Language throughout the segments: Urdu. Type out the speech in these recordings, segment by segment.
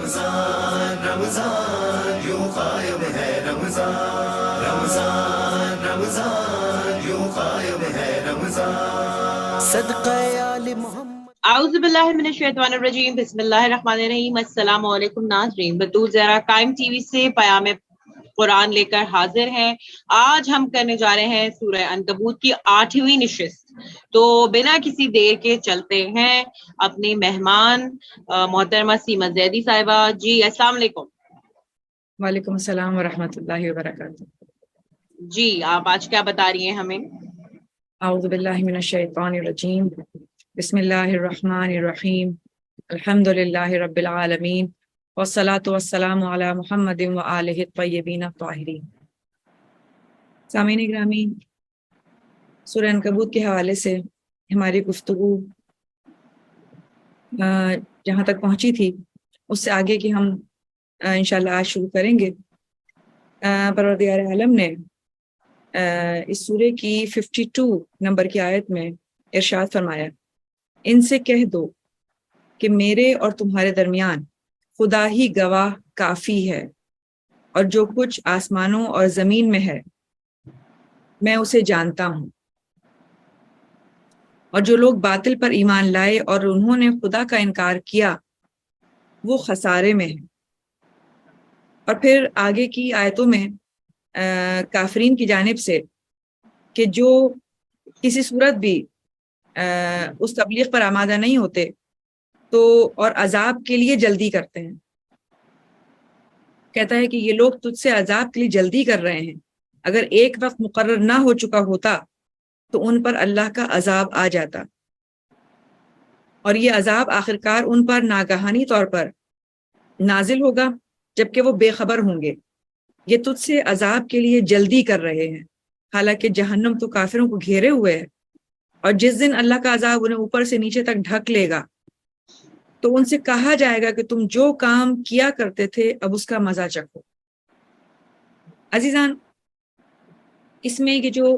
رمضان رمضان یوں قائم ہے رمضان رمضان رمضان یوں قائم ہے رمضان صدقہ آل محمد۔ اعوذ باللہ من الشیطان الرجیم، بسم اللہ الرحمن الرحیم۔ السلام علیکم ناظرین، بطول زہرا قائم ٹی وی سے پیام قرآن لے کر حاضر ہیں۔ آج ہم کرنے جا رہے ہیں سورہ عنکبوت کی 8ویں نشست۔ تو بنا کسی دیر کے چلتے ہیں اپنی مہمان محترمہ سیما زیدی صاحبہ۔ جی السلام علیکم۔ وعلیکم السلام ورحمۃ اللہ وبرکاتہ۔ جی آپ آج کیا بتا رہی ہیں ہمیں؟ اعوذ باللہ من الشیطان الرجیم، بسم اللہ الرحمن الرحیم، الحمد للہ رب العالمین، والصلاة والسلام علی محمد وآلہ الطیبین الطاہرین۔ سامعین گرامی، سورہ عنکبوت کے حوالے سے ہماری گفتگو جہاں تک پہنچی تھی اس سے آگے کی ہم انشاءاللہ آج شروع کریں گے۔ پروردگار عالم نے اس سورے کی 52 نمبر کی آیت میں ارشاد فرمایا، ان سے کہہ دو کہ میرے اور تمہارے درمیان خدا ہی گواہ کافی ہے، اور جو کچھ آسمانوں اور زمین میں ہے میں اسے جانتا ہوں، اور جو لوگ باطل پر ایمان لائے اور انہوں نے خدا کا انکار کیا وہ خسارے میں ہیں۔ اور پھر آگے کی آیتوں میں کافرین کی جانب سے کہ جو کسی صورت بھی اس تبلیغ پر آمادہ نہیں ہوتے تو اور عذاب کے لیے جلدی کرتے ہیں، کہتا ہے کہ یہ لوگ تجھ سے عذاب کے لیے جلدی کر رہے ہیں، اگر ایک وقت مقرر نہ ہو چکا ہوتا تو ان پر اللہ کا عذاب آ جاتا، اور یہ عذاب آخرکار ان پر ناگہانی طور پر نازل ہوگا جبکہ وہ بے خبر ہوں گے۔ یہ تجھ سے عذاب کے لیے جلدی کر رہے ہیں، حالانکہ جہنم تو کافروں کو گھیرے ہوئے ہے، اور جس دن اللہ کا عذاب انہیں اوپر سے نیچے تک ڈھک لے گا تو ان سے کہا جائے گا کہ تم جو کام کیا کرتے تھے اب اس کا مزہ چکھو۔ عزیزان، اس میں یہ جو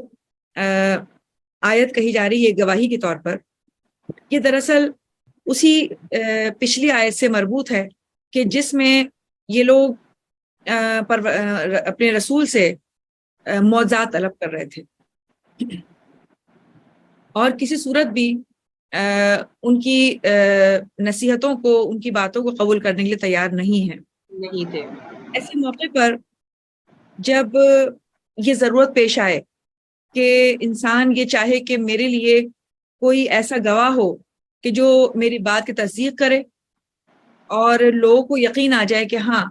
آیت کہی جا رہی ہے گواہی کے طور پر، یہ دراصل اسی پچھلی آیت سے مربوط ہے کہ جس میں یہ لوگ اپنے رسول سے معجزات طلب کر رہے تھے، اور کسی صورت بھی ان کی نصیحتوں کو، ان کی باتوں کو قبول کرنے کے لیے تیار نہیں ہیں، نہیں تھے۔ ایسے موقع پر جب یہ ضرورت پیش آئے کہ انسان یہ چاہے کہ میرے لیے کوئی ایسا گواہ ہو کہ جو میری بات کی تصدیق کرے اور لوگوں کو یقین آ جائے کہ ہاں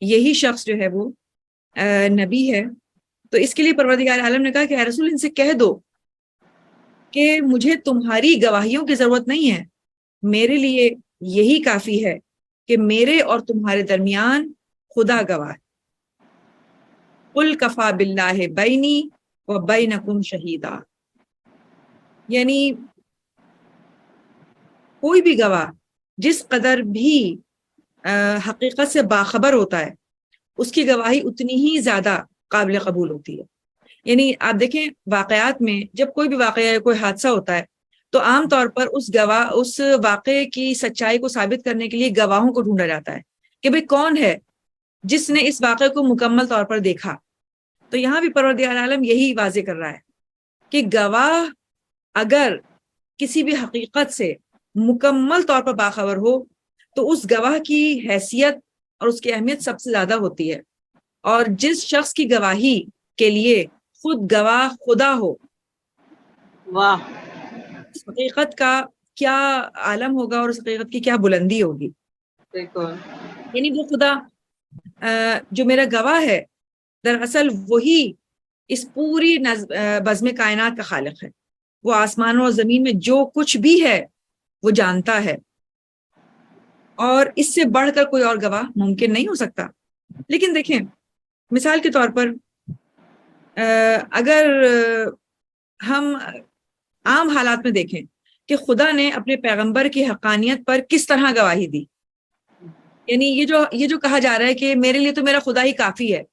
یہی شخص جو ہے وہ نبی ہے، تو اس کے لیے پروردگار عالم نے کہا کہ اے رسول ان سے کہہ دو کہ مجھے تمہاری گواہیوں کی ضرورت نہیں ہے، میرے لیے یہی کافی ہے کہ میرے اور تمہارے درمیان خدا گواہ ہے۔ قل کفا باللہ بینی و بینکم شہیدا، یعنی کوئی بھی گواہ جس قدر بھی حقیقت سے باخبر ہوتا ہے اس کی گواہی اتنی ہی زیادہ قابل قبول ہوتی ہے۔ یعنی آپ دیکھیں واقعات میں جب کوئی بھی واقعہ یا کوئی حادثہ ہوتا ہے تو عام طور پر اس واقعے کی سچائی کو ثابت کرنے کے لیے گواہوں کو ڈھونڈا جاتا ہے کہ بھئی کون ہے جس نے اس واقعے کو مکمل طور پر دیکھا۔ تو یہاں بھی پروردگار عالم یہی واضح کر رہا ہے کہ گواہ اگر کسی بھی حقیقت سے مکمل طور پر باخبر ہو تو اس گواہ کی حیثیت اور اس کی اہمیت سب سے زیادہ ہوتی ہے، اور جس شخص کی گواہی کے لیے خود گواہ خدا ہو، واہ، اس حقیقت کا کیا عالم ہوگا اور اس حقیقت کی کیا بلندی ہوگی۔ بالکل۔ یعنی وہ خدا جو میرا گواہ ہے دراصل وہی اس پوری بزم کائنات کا خالق ہے، وہ آسمانوں اور زمین میں جو کچھ بھی ہے وہ جانتا ہے، اور اس سے بڑھ کر کوئی اور گواہ ممکن نہیں ہو سکتا۔ لیکن دیکھیں مثال کے طور پر اگر ہم عام حالات میں دیکھیں کہ خدا نے اپنے پیغمبر کی حقانیت پر کس طرح گواہی دی، یعنی یہ جو کہا جا رہا ہے کہ میرے لیے تو میرا خدا ہی کافی ہے،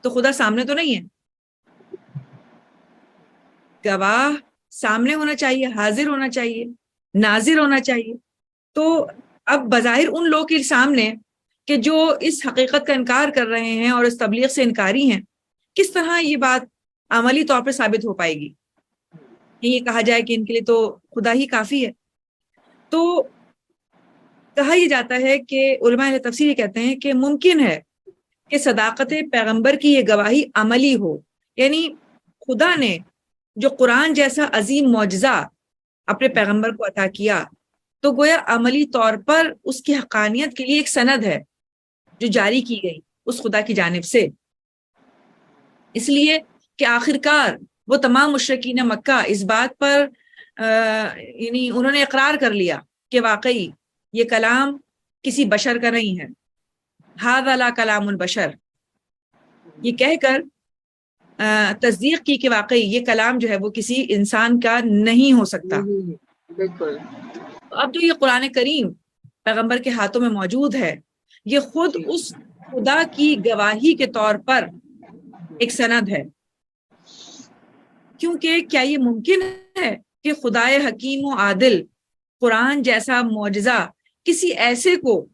تو خدا سامنے تو نہیں ہے، گواہ سامنے ہونا چاہیے، حاضر ہونا چاہیے، ناظر ہونا چاہیے۔ تو اب بظاہر ان لوگوں کے سامنے کہ جو اس حقیقت کا انکار کر رہے ہیں اور اس تبلیغ سے انکاری ہیں، کس طرح یہ بات عملی طور پر ثابت ہو پائے گی کہ یہ کہا جائے کہ ان کے لیے تو خدا ہی کافی ہے؟ تو کہا یہ جاتا ہے کہ علماء اہل تفسیر یہ کہتے ہیں کہ ممکن ہے کہ صداقت پیغمبر کی یہ گواہی عملی ہو، یعنی خدا نے جو قرآن جیسا عظیم معجزہ اپنے پیغمبر کو عطا کیا تو گویا عملی طور پر اس کی حقانیت کے لیے ایک سند ہے جو جاری کی گئی اس خدا کی جانب سے، اس لیے کہ آخرکار وہ تمام مشرکین مکہ اس بات پر یعنی انہوں نے اقرار کر لیا کہ واقعی یہ کلام کسی بشر کا نہیں ہے، ھذا لا کلام البشر، یہ کہہ کر تصدیق کی کہ واقعی یہ کلام جو ہے وہ کسی انسان کا نہیں ہو سکتا۔ بالکل۔ اب جو یہ قرآن کریم پیغمبر کے ہاتھوں میں موجود ہے، یہ خود اس خدا کی گواہی کے طور پر ایک سند ہے، کیونکہ کیا یہ ممکن ہے کہ خدائے حکیم و عادل قرآن جیسا معجزہ کسی ایسے کو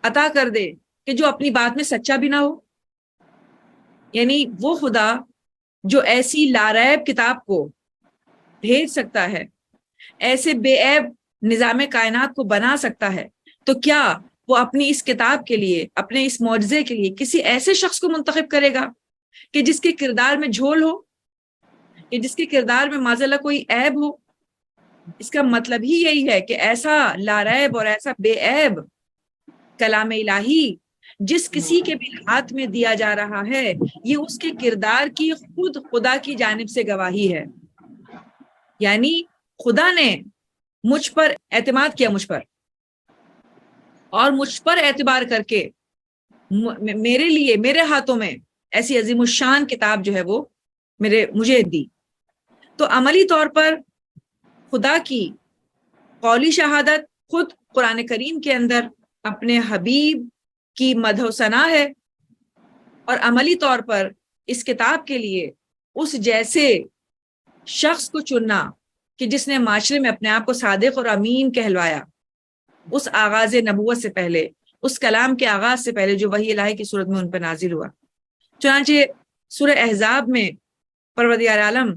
عطا کر دے کہ جو اپنی بات میں سچا بھی نہ ہو؟ یعنی وہ خدا جو ایسی لاریب کتاب کو بھیج سکتا ہے، ایسے بے عیب نظام کائنات کو بنا سکتا ہے، تو کیا وہ اپنی اس کتاب کے لیے، اپنے اس معجزے کے لیے کسی ایسے شخص کو منتخب کرے گا کہ جس کے کردار میں جھول ہو، کہ جس کے کردار میں معاذ اللہ کوئی عیب ہو؟ اس کا مطلب ہی یہی ہے کہ ایسا لاریب اور ایسا بے عیب کلام الہی جس کسی کے بھی ہاتھ میں دیا جا رہا ہے، یہ اس کے کردار کی خود خدا کی جانب سے گواہی ہے۔ یعنی خدا نے مجھ پر اعتماد کیا، مجھ پر، اور مجھ پر اعتبار کر کے میرے لیے، میرے ہاتھوں میں ایسی عظیم الشان کتاب جو ہے وہ مجھے دی۔ تو عملی طور پر خدا کی قولی شہادت خود قرآن کریم کے اندر اپنے حبیب کی مدح و ثنا ہے، اور عملی طور پر اس کتاب کے لیے اس جیسے شخص کو چننا کہ جس نے معاشرے میں اپنے آپ کو صادق اور امین کہلوایا، اس آغاز نبوت سے پہلے، اس کلام کے آغاز سے پہلے جو وحی الہی کی صورت میں ان پر نازل ہوا۔ چنانچہ سورہ احزاب میں پروردگار عالم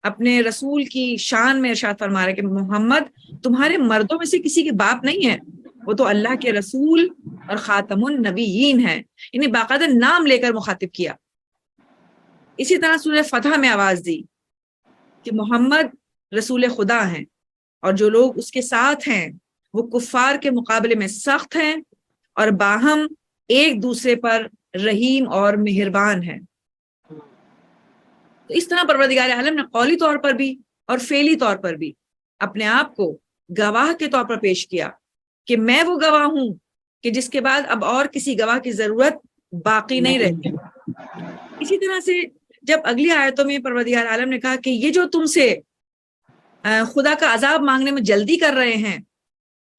اپنے رسول کی شان میں ارشاد فرما رہے کہ محمد تمہارے مردوں میں سے کسی کے باپ نہیں ہے، وہ تو اللہ کے رسول اور خاتم النبیین ہیں، یعنی باقاعدہ نام لے کر مخاطب کیا۔ اسی طرح سورہ فتح میں آواز دی کہ محمد رسول خدا ہیں، اور جو لوگ اس کے ساتھ ہیں وہ کفار کے مقابلے میں سخت ہیں اور باہم ایک دوسرے پر رحیم اور مہربان ہیں۔ تو اس طرح پروردگار عالم نے قولی طور پر بھی اور فعلی طور پر بھی اپنے آپ کو گواہ کے طور پر پیش کیا کہ میں وہ گواہ ہوں کہ جس کے بعد اب اور کسی گواہ کی ضرورت باقی نہیں رہتی۔ اسی طرح سے جب اگلی آیتوں میں پروردگار عالم نے کہا کہ یہ جو تم سے خدا کا عذاب مانگنے میں جلدی کر رہے ہیں،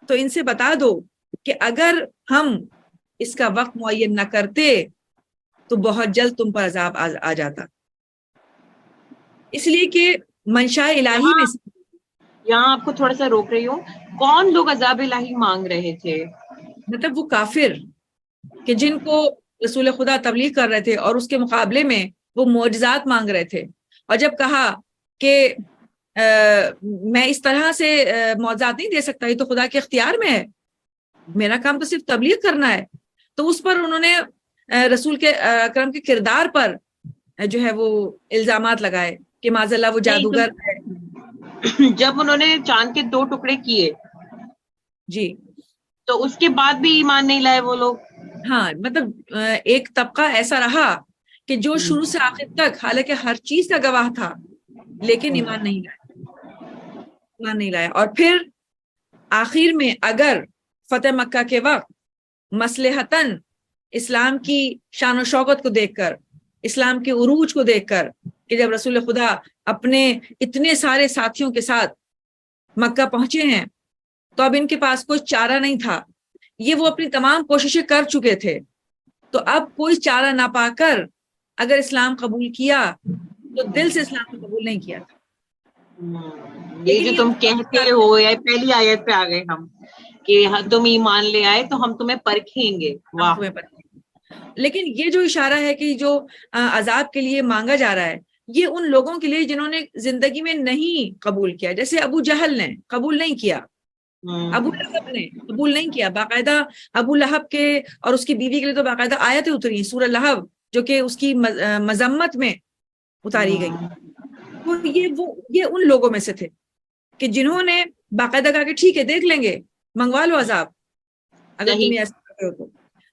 تو ان سے بتا دو کہ اگر ہم اس کا وقت معین نہ کرتے تو بہت جلد تم پر عذاب آ جاتا، اس لیے کہ منشاء الہی میں سے یہاں آپ کو تھوڑا سا روک رہی ہوں، کون لوگ عذاب الہی مانگ رہے تھے؟ مطلب وہ کافر کہ جن کو رسول خدا تبلیغ کر رہے تھے اور اس کے مقابلے میں وہ معجزات مانگ رہے تھے، اور جب کہا کہ میں اس طرح سے معجزات نہیں دے سکتا، یہ تو خدا کے اختیار میں ہے، میرا کام تو صرف تبلیغ کرنا ہے، تو اس پر انہوں نے رسول کے اکرم کے کردار پر جو ہے وہ الزامات لگائے کہ معاذ اللہ وہ جادوگر ہے۔ جب انہوں نے چاند کے 2 ٹکڑے کیے جی، تو اس کے بعد بھی ایمان نہیں لائے وہ لوگ۔ ہاں، مطلب ایک طبقہ ایسا رہا کہ جو شروع سے آخر تک حالانکہ ہر چیز کا گواہ تھا لیکن ایمان نہیں لایا، اور پھر آخر میں اگر فتح مکہ کے وقت مصلحتاً اسلام کی شان و شوکت کو دیکھ کر، اسلام کے عروج کو دیکھ کر، کہ جب رسول خدا اپنے اتنے سارے ساتھیوں کے ساتھ مکہ پہنچے ہیں تو اب ان کے پاس کوئی چارہ نہیں تھا، یہ وہ اپنی تمام کوششیں کر چکے تھے، تو اب کوئی چارہ نہ پا کر اگر اسلام قبول کیا تو دل سے اسلام کو قبول نہیں کیا تھا۔ یہ جو تم کہتے ہو یا پہلی آیت پہ آ گئے ہم کہ تم ایمان لے آئے تو ہم تمہیں پرکھیں گے. واہ. تمہیں پتہ ہے. لیکن یہ جو اشارہ ہے کہ جو عذاب کے لیے مانگا جا رہا ہے یہ ان لوگوں کے لیے جنہوں نے زندگی میں نہیں قبول کیا. جیسے ابو جہل نے قبول نہیں کیا, ابو لہب نے قبول نہیں کیا. باقاعدہ ابو لہب کے اور اس کی بیوی کے لیے تو باقاعدہ آیتیں اتری سورہ لہب جو کہ اس کی مذمت میں اتاری گئی. تو یہ ان لوگوں میں سے تھے کہ جنہوں نے باقاعدہ کہا کہ ٹھیک ہے دیکھ لیں گے, منگوا لو عذاب اگر تمہیں ایسا کرتے ہو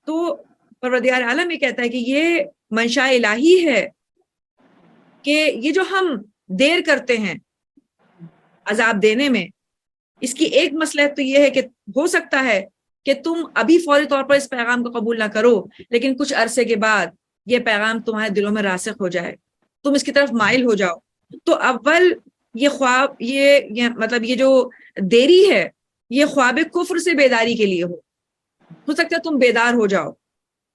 تو پروردگار عالم یہ کہتا ہے کہ یہ منشاء الہی ہے کہ یہ جو ہم دیر کرتے ہیں عذاب دینے میں, اس کی ایک مصلحت تو یہ ہے کہ ہو سکتا ہے کہ تم ابھی فوری طور پر اس پیغام کو قبول نہ کرو, لیکن کچھ عرصے کے بعد یہ پیغام تمہارے دلوں میں راسخ ہو جائے, تم اس کی طرف مائل ہو جاؤ. تو اول یہ خواب یہ مطلب یہ جو دیری ہے یہ خواب کفر سے بیداری کے لیے ہو سکتا ہے تم بیدار ہو جاؤ,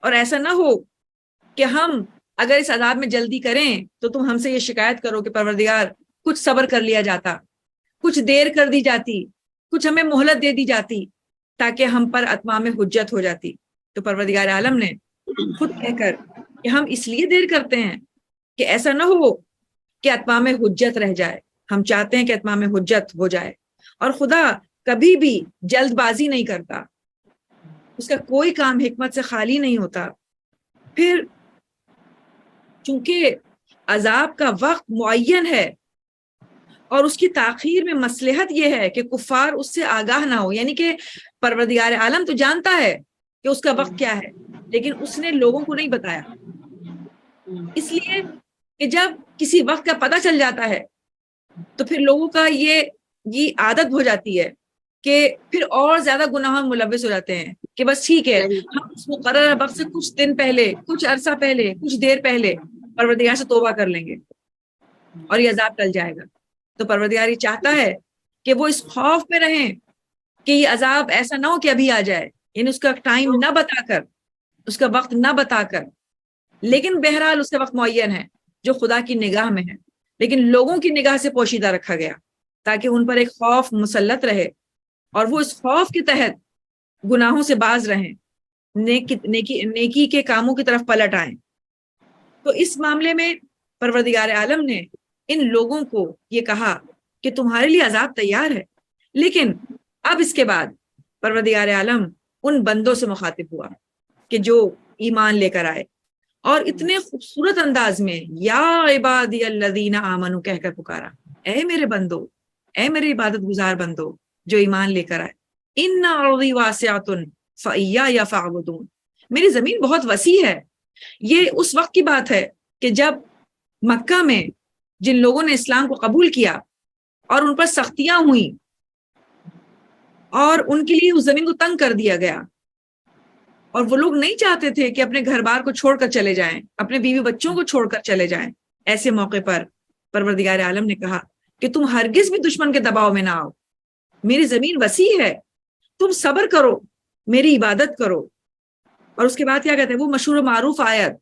اور ایسا نہ ہو کہ ہم اگر اس عذاب میں جلدی کریں تو تم ہم سے یہ شکایت کرو کہ پروردگار کچھ صبر کر لیا جاتا, کچھ دیر کر دی جاتی, کچھ ہمیں مہلت دے دی جاتی تاکہ ہم پر اتمام حجت ہو جاتی. تو پروردگار عالم نے خود کہہ کر کہ ہم اس لیے دیر کرتے ہیں کہ ایسا نہ ہو کہ اتمام حجت رہ جائے. ہم چاہتے ہیں کہ اتمام حجت ہو جائے, اور خدا کبھی بھی جلد بازی نہیں کرتا, اس کا کوئی کام حکمت سے خالی نہیں ہوتا. پھر چونکہ عذاب کا وقت معین ہے اور اس کی تاخیر میں مصلحت یہ ہے کہ کفار اس سے آگاہ نہ ہو, یعنی کہ پروردگار عالم تو جانتا ہے کہ اس کا وقت کیا ہے, لیکن اس نے لوگوں کو نہیں بتایا, اس لیے کہ جب کسی وقت کا پتہ چل جاتا ہے تو پھر لوگوں کا یہ عادت ہو جاتی ہے کہ پھر اور زیادہ گناہوں میں ملوث ہو جاتے ہیں کہ بس ٹھیک ہے ہم اس مقررہ وقت سے کچھ دن پہلے, کچھ عرصہ پہلے, کچھ دیر پہلے پروردگار سے توبہ کر لیں گے اور یہ عذاب ٹل جائے گا. تو پروردگار یہ چاہتا ہے کہ وہ اس خوف میں رہیں کہ یہ عذاب ایسا نہ ہو کہ ابھی آ جائے, یعنی اس کا ٹائم نہ بتا کر, اس کا وقت نہ بتا کر, لیکن بہرحال اس کا وقت معین ہے جو خدا کی نگاہ میں ہے, لیکن لوگوں کی نگاہ سے پوشیدہ رکھا گیا تاکہ ان پر ایک خوف مسلط رہے اور وہ اس خوف کے تحت گناہوں سے باز رہیں, نیکی کے کاموں کی طرف پلٹ آئیں. تو اس معاملے میں پروردگار عالم نے ان لوگوں کو یہ کہا کہ تمہارے لیے عذاب تیار ہے, لیکن اب اس کے بعد پروردگار عالم ان بندوں سے مخاطب ہوا کہ جو ایمان لے کر آئے, اور اتنے خوبصورت انداز میں یا عبادی الذین آمنوا کہہ کر پکارا, اے میرے بندو, اے میرے عبادت گزار بندو جو ایمان لے کر آئے, ان ارضی واسعۃ فایایا فاعبدون, میری زمین بہت وسیع ہے. یہ اس وقت کی بات ہے کہ جب مکہ میں جن لوگوں نے اسلام کو قبول کیا اور ان پر سختیاں ہوئیں اور ان کے لیے اس زمین کو تنگ کر دیا گیا, اور وہ لوگ نہیں چاہتے تھے کہ اپنے گھر بار کو چھوڑ کر چلے جائیں, اپنے بیوی بچوں کو چھوڑ کر چلے جائیں. ایسے موقع پر پروردگار عالم نے کہا کہ تم ہرگز بھی دشمن کے دباؤ میں نہ آؤ, میری زمین وسیع ہے, تم صبر کرو, میری عبادت کرو. اور اس کے بعد کیا کہتے ہیں وہ مشہور و معروف آیت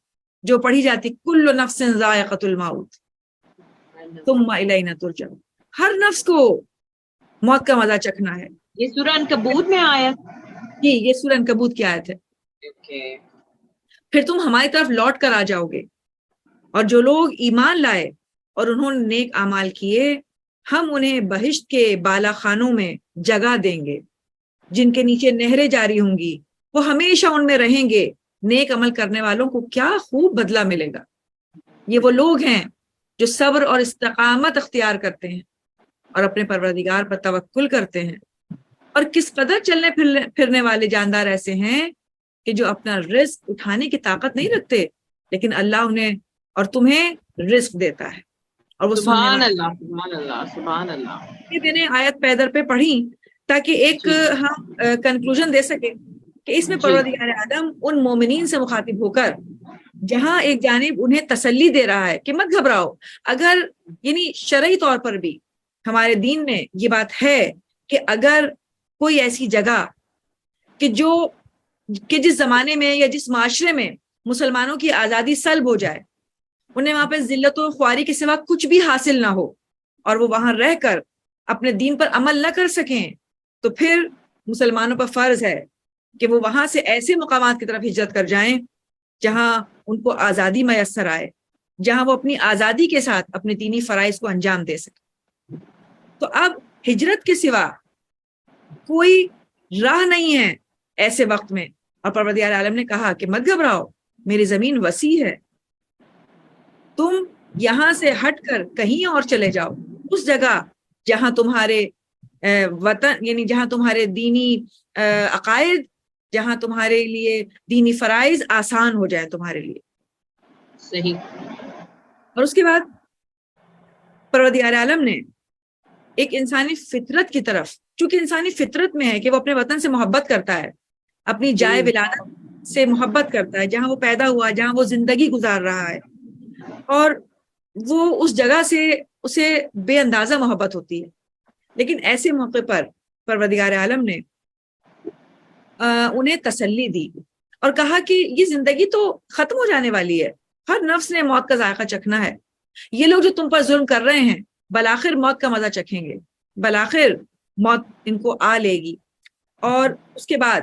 جو پڑھی جاتی, کل نفس ذائقۃ الموت ثم الینا ترجعون, ہر نفس کو موت کا مزہ چکھنا ہے. یہ سورہ عنکبوت میں آیا جی, یہ سورہ عنکبوت کی آیت ہے. پھر تم ہماری طرف لوٹ کر آ جاؤ گے, اور جو لوگ ایمان لائے اور انہوں نے نیک اعمال کیے ہم انہیں بہشت کے بالا خانوں میں جگہ دیں گے جن کے نیچے نہریں جاری ہوں گی, وہ ہمیشہ ان میں رہیں گے. نیک عمل کرنے والوں کو کیا خوب بدلہ ملے گا. یہ وہ لوگ ہیں جو صبر اور استقامت اختیار کرتے ہیں اور اپنے پروردگار پر توکل کرتے ہیں, اور کس قدر چلنے پھرنے والے جاندار ایسے ہیں کہ جو اپنا رزق اٹھانے کی طاقت نہیں رکھتے, لیکن اللہ انہیں اور تمہیں رزق دیتا ہے. اور وہ سبحان اللہ, سبحان اللہ, سبحان اللہ. میں نے آیت پیدر پہ پڑھی تاکہ ایک ہم کنکلوژن دے سکیں کہ اس میں پروردگار عالم ان مومنین سے مخاطب ہو کر جہاں ایک جانب انہیں تسلی دے رہا ہے کہ مت گھبراؤ, اگر یعنی شرعی طور پر بھی ہمارے دین میں یہ بات ہے کہ اگر کوئی ایسی جگہ کہ جس زمانے میں یا جس معاشرے میں مسلمانوں کی آزادی سلب ہو جائے, انہیں وہاں پہ ذلت و خواری کے سوا کچھ بھی حاصل نہ ہو اور وہ وہاں رہ کر اپنے دین پر عمل نہ کر سکیں, تو پھر مسلمانوں پر فرض ہے کہ وہ وہاں سے ایسے مقامات کی طرف ہجرت کر جائیں جہاں ان کو آزادی میسر آئے، جہاں وہ اپنی آزادی کے ساتھ اپنے دینی فرائض کو انجام دے سکے۔ تو اب ہجرت کے سوا کوئی راہ نہیں ہے ایسے وقت میں، اور پروردگار عالم نے کہا کہ مت گھبراؤ، میری زمین وسیع ہے، تم یہاں سے ہٹ کر کہیں اور چلے جاؤ، اس جگہ جہاں تمہارے وطن، یعنی جہاں تمہارے دینی عقائد، جہاں تمہارے لیے دینی فرائض آسان ہو جائیں تمہارے لیے۔ صحیح۔ اور اس کے بعد پروردگار عالم نے ایک انسانی فطرت کی طرف، چونکہ انسانی فطرت میں ہے کہ وہ اپنے وطن سے محبت کرتا ہے، اپنی جائے ولادت سے محبت کرتا ہے، جہاں وہ پیدا ہوا، جہاں وہ زندگی گزار رہا ہے، اور وہ اس جگہ سے اسے بے اندازہ محبت ہوتی ہے۔ لیکن ایسے موقع پر پروردگار عالم نے انہیں تسلی دی اور کہا کہ یہ زندگی تو ختم ہو جانے والی ہے، ہر نفس نے موت کا ذائقہ چکھنا ہے، یہ لوگ جو تم پر ظلم کر رہے ہیں بالآخر موت کا مزہ چکھیں گے، بالآخر موت ان کو آ لے گی۔ اور اس کے بعد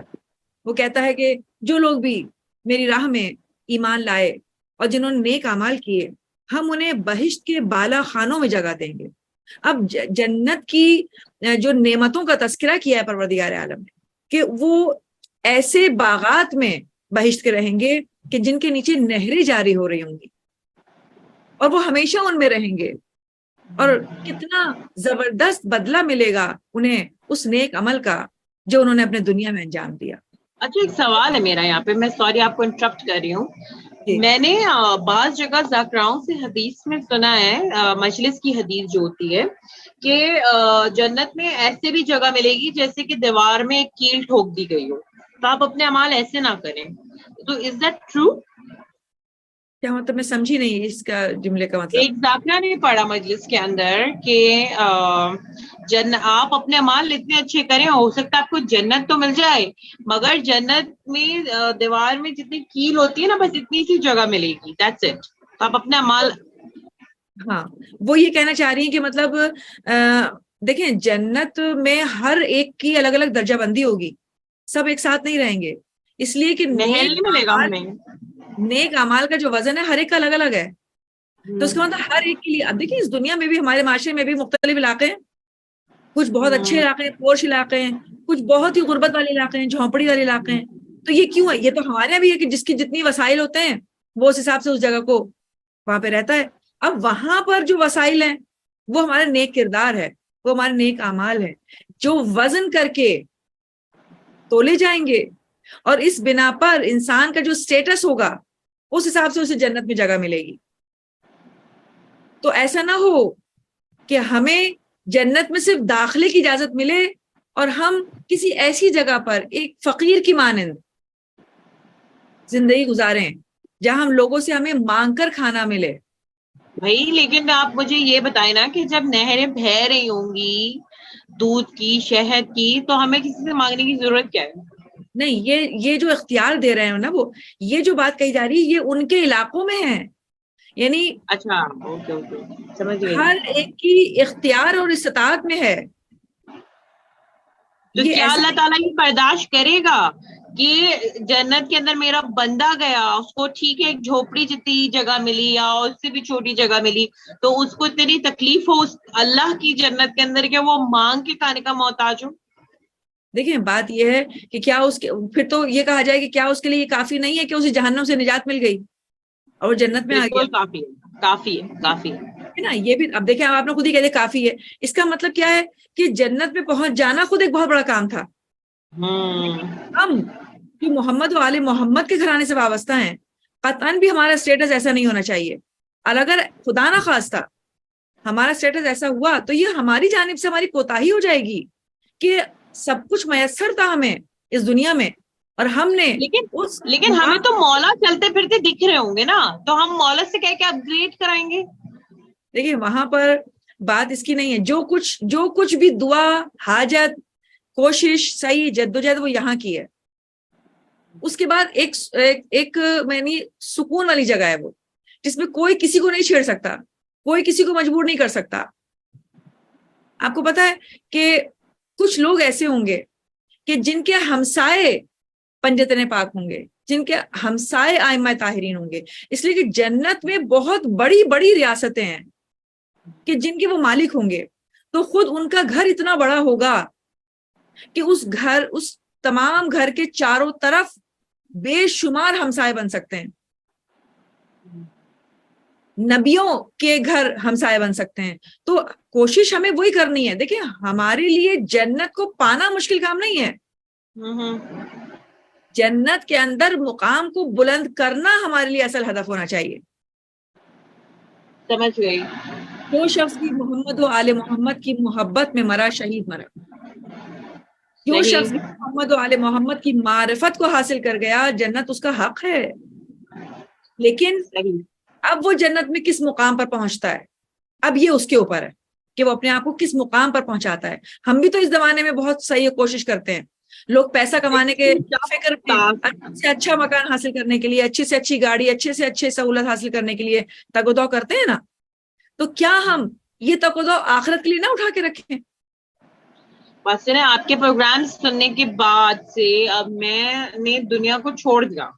وہ کہتا ہے کہ جو لوگ بھی میری راہ میں ایمان لائے اور جنہوں نے نیک اعمال کیے، ہم انہیں بہشت کے بالا خانوں میں جگہ دیں گے۔ اب جنت کی جو نعمتوں کا تذکرہ کیا ہے پروردگار عالم نے کہ وہ ایسے باغات میں بہشت کے رہیں گے کہ جن کے نیچے نہریں جاری ہو رہی ہوں گی، اور وہ ہمیشہ ان میں رہیں گے، اور کتنا زبردست بدلہ ملے گا انہیں اس نیک عمل کا جو انہوں نے اپنے دنیا میں انجام دیا۔ اچھا، ایک سوال ہے میرا یہاں پہ، میں سوری آپ کو انٹرپٹ کر رہی ہوں۔ میں نے بعض جگہ ذاکراؤں سے حدیث میں سنا ہے، مجلس کی حدیث جو ہوتی ہے، کہ جنت میں ایسے بھی جگہ ملے گی جیسے کہ دیوار میں ایک کیل ٹھوک دی گئی ہو، تو آپ اپنے اعمال ایسے نہ کریں، تو از دیٹ ٹرو؟ کیا مطلب؟ میں سمجھی نہیں اس کا جملے کا مطلب۔ ایک ذاکرہ نے پڑھا مجلس کے اندر کہ آپ اپنے اعمال اتنے اچھے کریں، ہو سکتا ہے آپ کو جنت تو مل جائے، مگر جنت میں دیوار میں جتنی کیل ہوتی ہے نا، بس اتنی سی جگہ ملے گی، دیٹس اٹ، تو آپ اپنے اعمال۔ ہاں، وہ یہ کہنا چاہ رہی ہیں کہ مطلب دیکھیں جنت میں ہر ایک کی الگ الگ درجہ بندی ہوگی، سب ایک ساتھ نہیں رہیں گے، اس لیے کہ محل نہیں ملے گا ہمیں۔ نیک اعمال کا جو وزن ہے ہر ایک کا الگ الگ ہے، تو اس کا مطلب ہر ایک کے لیے۔ اب دیکھیں اس دنیا میں بھی، ہمارے معاشرے میں بھی مختلف علاقے ہیں، کچھ بہت اچھے علاقے ہیں، پوش علاقے ہیں، کچھ بہت ہی غربت والے علاقے ہیں، جھونپڑی والے علاقے ہیں۔ تو یہ کیوں ہے؟ یہ تو ہمارے یہاں بھی ہے کہ جس کی جتنی وسائل ہوتے ہیں وہ اس حساب سے اس جگہ کو وہاں پہ رہتا ہے۔ اب وہاں پر جو وسائل ہیں وہ ہمارا نیک کردار ہے، وہ ہمارے نیک اعمال ہے، جو وزن کر کے تولے جائیں گے، اور اس بنا پر انسان کا جو سٹیٹس ہوگا اس حساب سے اسے جنت میں جگہ ملے گی۔ تو ایسا نہ ہو کہ ہمیں جنت میں صرف داخلے کی اجازت ملے اور ہم کسی ایسی جگہ پر ایک فقیر کی مانند زندگی گزاریں جہاں ہم لوگوں سے ہمیں مانگ کر کھانا ملے۔ بھائی لیکن آپ مجھے یہ بتائیں نا کہ جب نہریں بہہ رہی ہوں گی دودھ کی، شہد کی، تو ہمیں کسی سے مانگنے کی ضرورت کیا ہے؟ نہیں، یہ جو اختیار دے رہے ہیں نا، وہ یہ جو بات کہی جا رہی ہے یہ ان کے علاقوں میں ہے، یعنی اچھا، اوکے اوکے، سمجھ گئی۔ ہر ایک کی اختیار اور استطاعت میں ہے۔ تو یہ کیا ایسا اللہ تعالیٰ یہ برداشت کرے گا کہ جنت کے اندر میرا بندہ گیا، اس کو ٹھیک ہے ایک جھوپڑی جتنی جگہ ملی یا اس سے بھی چھوٹی جگہ ملی، تو اس کو اتنی تکلیف ہو اس اللہ کی جنت کے اندر کہ وہ مانگ کے کھانے کا محتاج ہو؟ دیکھیں بات یہ ہے کہ کیا اس کے، پھر تو یہ کہا جائے کہ کیا اس کے لیے یہ کافی نہیں ہے کہ اسے جہنم سے نجات مل گئی اور وہ جنت میں آ گیا؟ بالکل کافی ہے، کافی ہے، کافی ہے۔ ہے نا؟ یہ بھی اب دیکھیں، آپ نے خود ہی کہہ دیا کافی ہے، اس کا مطلب کیا ہے کہ جنت میں پہنچ جانا خود ایک بہت بڑا کام تھا۔ ہم جو محمد و آل محمد کے گھرانے سے وابستہ ہیں، قطعاً بھی ہمارا اسٹیٹس ایسا نہیں ہونا چاہیے، اور اگر خدا نہ خواستہ ہمارا اسٹیٹس ایسا ہوا تو یہ ہماری جانب سے ہماری کوتاہی ہو جائے گی کہ سب کچھ میسر تھا ہمیں اس دنیا میں، اور ہم نے لیکن ہمیں تو مولا چلتے پھرتے دکھ رہے ہوں گے نا، تو ہم مولا سے کہہ کے اپ گریڈ کرائیں گے؟ دیکھیے وہاں پر بات اس کی نہیں ہے، جو کچھ بھی دعا، حاجت، کوشش، صحیح جدوجہد وہ یہاں کی ہے۔ اس کے بعد ایک یعنی سکون والی جگہ ہے وہ، جس میں کوئی کسی کو نہیں چھیڑ سکتا، کوئی کسی کو مجبور نہیں کر سکتا۔ آپ کو پتا ہے کہ کچھ لوگ ایسے ہوں گے کہ جن کے ہمسائے پنجتن پاک ہوں گے، جن کے ہمسائے ائمہ طاہرین ہوں گے، اس لیے کہ جنت میں بہت بڑی بڑی ریاستیں ہیں کہ جن کے وہ مالک ہوں گے، تو خود ان کا گھر اتنا بڑا ہوگا کہ اس تمام گھر کے چاروں طرف بے شمار ہمسائے بن سکتے ہیں، نبیوں کے گھر ہمسائے بن سکتے ہیں۔ تو کوشش ہمیں وہی کرنی ہے۔ دیکھیں، ہمارے لیے جنت کو پانا مشکل کام نہیں ہے، جنت کے اندر مقام کو بلند کرنا ہمارے لیے اصل ہدف ہونا چاہیے۔ سمجھ گئی۔ جو شخص بھی محمد و آل محمد کی محبت میں مرا شہید مرا، جو صحیح۔ شخص بھی محمد و آل محمد کی معرفت کو حاصل کر گیا، جنت اس کا حق ہے۔ لیکن صحیح۔ اب وہ جنت میں کس مقام پر پہنچتا ہے، اب یہ اس کے اوپر ہے کہ وہ اپنے آپ کو کس مقام پر پہنچاتا ہے۔ ہم بھی تو اس زمانے میں بہت صحیح کوشش کرتے ہیں، لوگ پیسہ کمانے کے فکر میں اچھے سے اچھا مکان حاصل کرنے کے لیے، اچھی سے اچھی گاڑی، اچھے سے اچھے سہولت حاصل کرنے کے لیے تگ و دو کرتے ہیں نا، تو کیا ہم یہ تگ و دو آخرت کے لیے نہ اٹھا کے رکھیں؟ بس نا، آپ کے پروگرام سننے کے بعد سے اب میں نے دنیا کو چھوڑ دیا،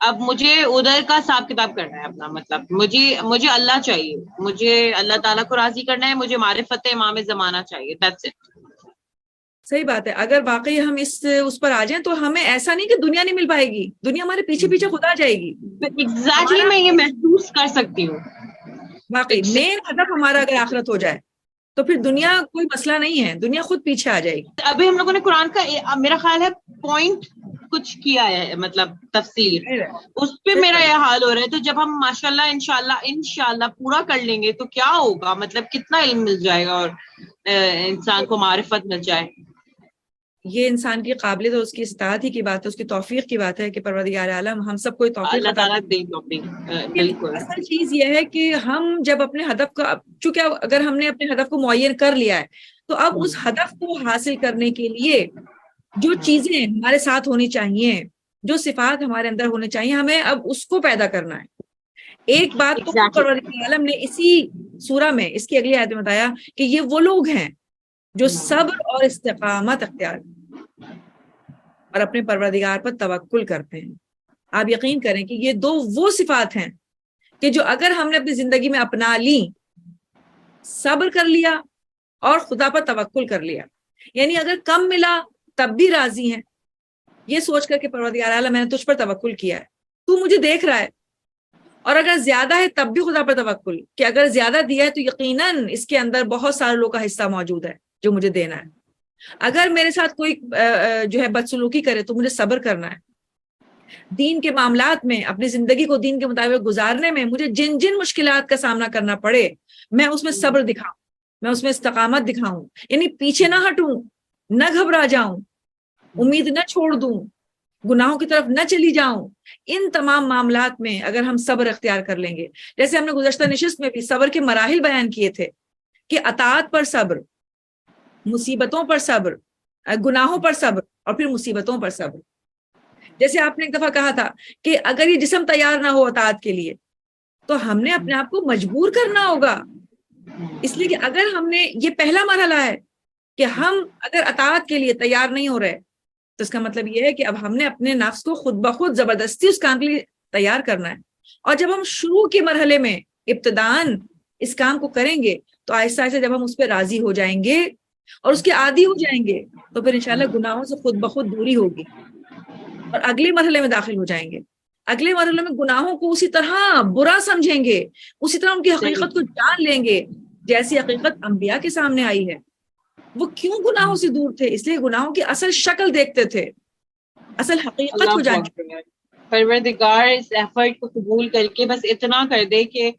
اب مجھے ادھر کا حساب کتاب کرنا ہے اپنا، مطلب مجھے اللہ چاہیے، مجھے اللہ تعالیٰ کو راضی کرنا ہے، مجھے معرفت امام زمانہ چاہیے، that's it۔ صحیح بات ہے۔ اگر واقعی ہم اس پر آ جائیں تو ہمیں ایسا نہیں کہ دنیا نہیں مل پائے گی، دنیا ہمارے پیچھے پیچھے خدا جائے گی۔ ایگزیکٹلی، میں یہ محسوس کر سکتی ہوں۔ واقعی مین ہدف ہمارا اگر آخرت ہو جائے تو پھر دنیا کوئی مسئلہ نہیں ہے، دنیا خود پیچھے آ جائے گی۔ ابھی ہم لوگوں نے قرآن کا میرا خیال ہے پوائنٹ کچھ کیا ہے، مطلب تفسیر، اس پہ میرا یہ حال ہو رہا ہے۔ تو جب ہم ماشاءاللہ انشاءاللہ پورا کر لیں گے تو کیا ہوگا، مطلب کتنا علم مل جائے گا اور انسان کو معرفت مل جائے۔ یہ انسان کی قابلیت اور اس کی استعداد ہی کی بات ہے، اس کی توفیق کی بات ہے کہ پروردگار عالم ہم سب کو توفیق اللہ عطا تعالیٰ کرے۔ دے توفیق۔ بالکل۔ اصل چیز یہ ہے کہ ہم جب اپنے ہدف کا، چونکہ اگر ہم نے اپنے ہدف کو معین کر لیا ہے تو اب اس ہدف کو حاصل کرنے کے لیے جو چیزیں ہمارے ساتھ ہونی چاہیے، جو صفات ہمارے اندر ہونے چاہیے، ہمیں اب اس کو پیدا کرنا ہے۔ ایک بات تو پروردگار عالم نے اسی سورہ میں اس کی اگلی آیت میں بتایا کہ یہ وہ لوگ ہیں جو صبر اور استقامت اختیار اور اپنے پروردگار پر توکل کرتے ہیں۔ آپ یقین کریں کہ یہ دو وہ صفات ہیں کہ جو اگر ہم نے اپنی زندگی میں اپنا لی، صبر کر لیا اور خدا پر توکل کر لیا، یعنی اگر کم ملا تب بھی راضی ہیں، یہ سوچ کر کہ پروردگار اعلیٰ میں نے تجھ پر توکل کیا ہے، تو مجھے دیکھ رہا ہے، اور اگر زیادہ ہے تب بھی خدا پر توکل کہ اگر زیادہ دیا ہے تو یقیناً اس کے اندر بہت سارے لوگوں کا حصہ موجود ہے جو مجھے دینا ہے۔ اگر میرے ساتھ کوئی جو ہے بدسلوکی کرے تو مجھے صبر کرنا ہے۔ دین کے معاملات میں اپنی زندگی کو دین کے مطابق گزارنے میں مجھے جن جن مشکلات کا سامنا کرنا پڑے، میں اس میں صبر دکھاؤں، میں اس میں استقامت دکھاؤں، یعنی پیچھے نہ ہٹوں، نہ گھبرا جاؤں، امید نہ چھوڑ دوں، گناہوں کی طرف نہ چلی جاؤں۔ ان تمام معاملات میں اگر ہم صبر اختیار کر لیں گے، جیسے ہم نے گزشتہ نشست میں بھی صبر کے مراحل بیان کیے تھے کہ اطاعت پر صبر، مصیبتوں پر صبر، گناہوں پر صبر، اور پھر مصیبتوں پر صبر۔ جیسے آپ نے ایک دفعہ کہا تھا کہ اگر یہ جسم تیار نہ ہو اطاعت کے لیے تو ہم نے اپنے آپ کو مجبور کرنا ہوگا، اس لیے کہ اگر ہم نے، یہ پہلا مرحلہ ہے کہ ہم اگر اطاعت کے لیے تیار نہیں ہو رہے تو اس کا مطلب یہ ہے کہ اب ہم نے اپنے نفس کو خود بخود زبردستی اس کام کے لیے تیار کرنا ہے۔ اور جب ہم شروع کے مرحلے میں ابتداً اس کام کو کریں گے تو آہستہ آہستہ جب ہم اس پہ راضی ہو جائیں گے اور اس کے عادی ہو جائیں گے تو پھر انشاءاللہ گناہوں سے خود بخود دوری ہوگی اور اگلے مرحلے میں داخل ہو جائیں گے۔ اگلے مرحلے میں گناہوں کو اسی طرح برا سمجھیں گے، اسی طرح ان کی حقیقت کو جان لیں گے جیسی حقیقت انبیاء کے سامنے آئی ہے۔ وہ کیوں گناہوں سے دور تھے؟ اس لیے گناہوں کی اصل شکل دیکھتے تھے، اصل حقیقت کو جانتے تھے۔ پروردگار اس ایفرٹ کو قبول کر کے بس اتنا کر دے کہ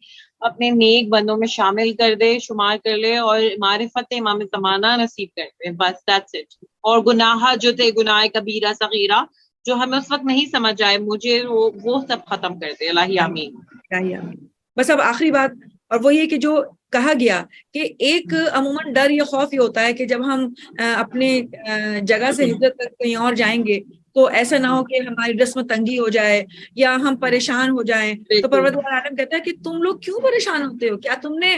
اپنے نیک بندوں میں شامل کر دے، شمار کر لے، اور معرفت امام زمانہ نصیب کر دے، بس that's it۔ اور گناہ جو تھے، گناہ کبیرہ صغیرہ جو ہمیں اس وقت نہیں سمجھ آئے، مجھے وہ سب ختم کر دے، الہی آمین۔ بس اب آخری بات، اور وہ یہ کہ جو کہا گیا کہ ایک عموماً ڈر یا خوف یہ ہوتا ہے کہ جب ہم اپنے جگہ سے ہجرت کر کہیں اور جائیں گے تو ایسا نہ ہو کہ ہماری رسم تنگی ہو جائے یا ہم پریشان ہو جائیں۔ تو پروردگار عالم کہتا ہے کہ تم لوگ کیوں پریشان ہوتے ہو؟ کیا تم نے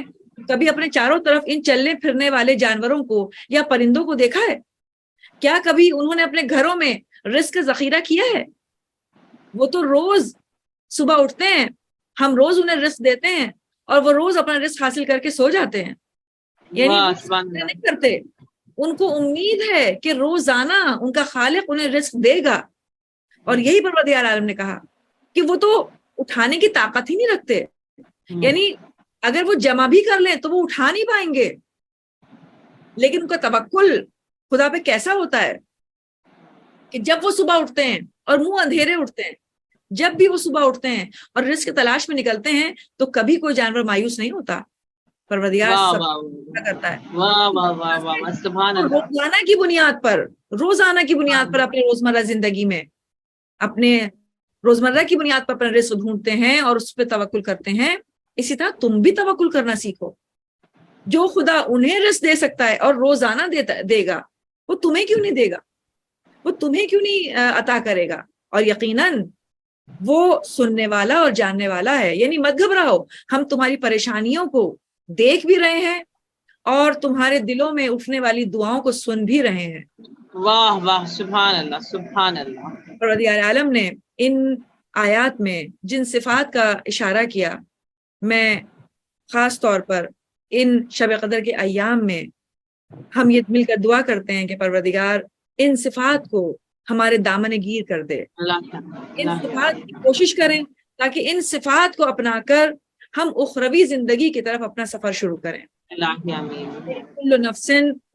کبھی اپنے چاروں طرف ان چلنے پھرنے والے جانوروں کو یا پرندوں کو دیکھا ہے؟ کیا کبھی انہوں نے اپنے گھروں میں رزق کا ذخیرہ کیا ہے؟ وہ تو روز صبح اٹھتے ہیں، ہم روز انہیں رزق دیتے ہیں اور وہ روز اپنا رزق حاصل کر کے سو جاتے ہیں. یعنی واہ وہ سبحان فکر اللہ. نہیں کرتے، ان کو امید ہے کہ روزانہ ان کا خالق انہیں رزق دے گا. اور یہی پروردگار عالم نے کہا کہ وہ تو اٹھانے کی طاقت ہی نہیں رکھتے. یعنی اگر وہ جمع بھی کر لیں تو وہ اٹھا نہیں پائیں گے. لیکن ان کا توکل خدا پہ کیسا ہوتا ہے کہ جب وہ صبح اٹھتے ہیں اور منہ اندھیرے اٹھتے ہیں، جب بھی وہ صبح اٹھتے ہیں اور رزق کی تلاش میں نکلتے ہیں تو کبھی کوئی جانور مایوس نہیں ہوتا. پروردگار واہ سب واہ کرتا ہے. واہ واہ واہ واہ واہ سبحان اللہ. روزانہ کی بنیاد پر اپنے روزمرہ زندگی میں اپنے روزمرہ کی بنیاد پر اپنا رزق ڈھونڈتے ہیں اور اس پہ توکل کرتے ہیں. اسی طرح تم بھی توکل کرنا سیکھو. جو خدا انہیں رزق دے سکتا ہے اور روزانہ دے گا، وہ تمہیں کیوں نہیں دے گا؟ وہ تمہیں کیوں نہیں عطا کرے گا؟ اور یقیناً وہ سننے والا اور جاننے والا ہے. یعنی مت گھبراؤ، ہم تمہاری پریشانیوں کو دیکھ بھی رہے ہیں اور تمہارے دلوں میں اٹھنے والی دعاؤں کو سن بھی رہے ہیں. واہ واہ سبحان اللہ سبحان اللہ. پروردگار عالم نے ان آیات میں جن صفات کا اشارہ کیا، میں خاص طور پر ان شب قدر کے ایام میں ہم یہ مل کر دعا کرتے ہیں کہ پروردگار ان صفات کو ہمارے دامن گیر کر دے. ان صفات کی کوشش کریں تاکہ ان صفات کو اپنا کر ہم اخروی زندگی کی طرف اپنا سفر شروع کریں. کل نفس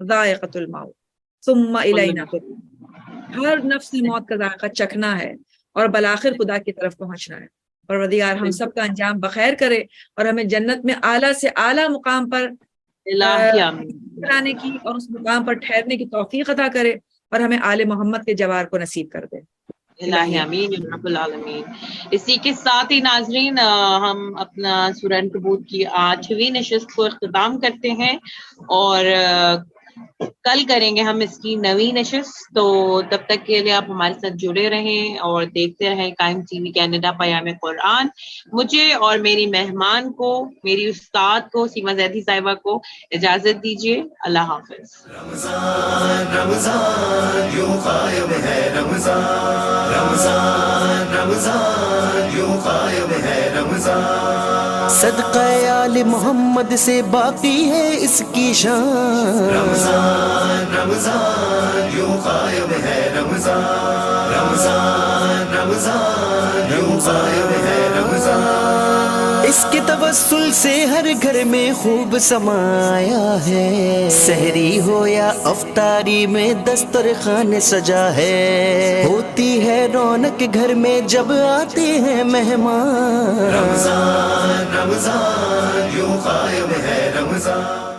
ذائقۃ الموت ثم الینا ترجعون. ہر نفس نے موت کا ذائقہ چکھنا ہے اور بالآخر خدا کی طرف پہنچنا ہے. پروردگار ہم سب کا انجام بخیر کرے اور ہمیں جنت میں اعلیٰ سے اعلیٰ مقام پر لانے کی اور اس مقام پر ٹھہرنے کی توفیق عطا کرے اور ہمیں آل محمد کے جوار کو نصیب کر دے. الہی آمین یا رب العالمین. اسی کے ساتھ ہی ناظرین ہم اپنا سورہ عنکبوت کی 8ویں نشست کو اختتام کرتے ہیں اور کل کریں گے ہم اس کی 9ویں نشست. تو تب تک کے لیے آپ ہمارے ساتھ جڑے رہیں اور دیکھتے رہیں قائم ٹی وی کینیڈا پیام قرآن. مجھے اور میری مہمان کو، میری استاد کو، سیما زیدی صاحبہ کو اجازت دیجیے. اللہ حافظ. رمضان رمضان یوں قائم ہے رمضان، رمضان رمضان یوں قائم ہے رمضان، صدقہ آل محمد سے باقی ہے اس کی شان. رمضان رمضان یوں قائم ہے رمضان، رمضان رمضان یوں قائم ہے رمضان، اس کے توسل سے ہر گھر میں خوب سمایا ہے. سحری ہو یا افطاری میں دسترخوان سجا ہے، ہوتی ہے رونق گھر میں جب آتے ہیں مہمان. رمضان رمضان یوں قائم ہے رمضان.